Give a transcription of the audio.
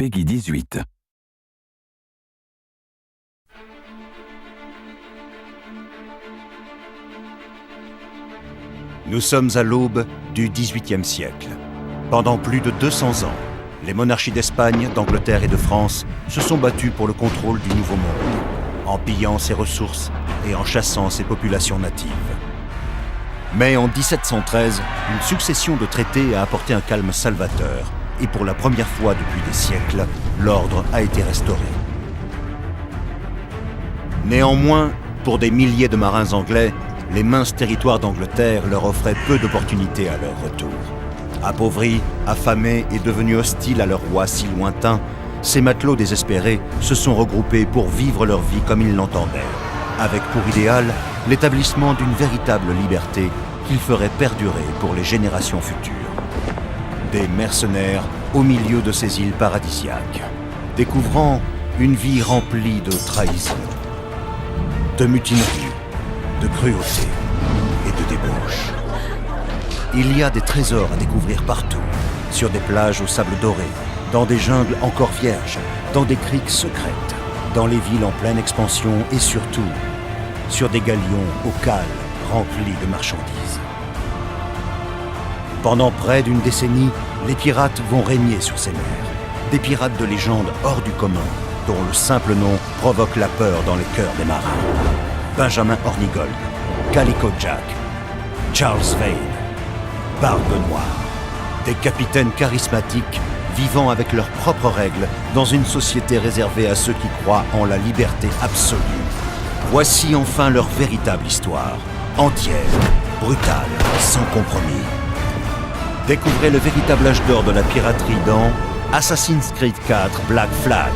Peggy 18. Nous sommes à l'aube du XVIIIe siècle. Pendant plus de 200 ans, les monarchies d'Espagne, d'Angleterre et de France se sont battues pour le contrôle du Nouveau Monde, en pillant ses ressources et en chassant ses populations natives. Mais en 1713, une succession de traités a apporté un calme salvateur, et pour la première fois depuis des siècles, l'ordre a été restauré. Néanmoins, pour des milliers de marins anglais, les minces territoires d'Angleterre leur offraient peu d'opportunités à leur retour. Appauvris, affamés et devenus hostiles à leur roi si lointain, ces matelots désespérés se sont regroupés pour vivre leur vie comme ils l'entendaient, avec pour idéal l'établissement d'une véritable liberté qu'ils feraient perdurer pour les générations futures. Des mercenaires au milieu de ces îles paradisiaques, découvrant une vie remplie de trahison, de mutinerie, de cruauté et de débauche. Il y a des trésors à découvrir partout, sur des plages au sable doré, dans des jungles encore vierges, dans des criques secrètes, dans les villes en pleine expansion et surtout, sur des galions aux cales remplis de marchandises. Pendant près d'une décennie, les pirates vont régner sur ces mers. Des pirates de légende hors du commun, dont le simple nom provoque la peur dans les cœurs des marins. Benjamin Hornigold, Calico Jack, Charles Vane, Barbe Noire. Des capitaines charismatiques vivant avec leurs propres règles dans une société réservée à ceux qui croient en la liberté absolue. Voici enfin leur véritable histoire, entière, brutale, sans compromis. Découvrez le véritable âge d'or de la piraterie dans Assassin's Creed 4 Black Flag.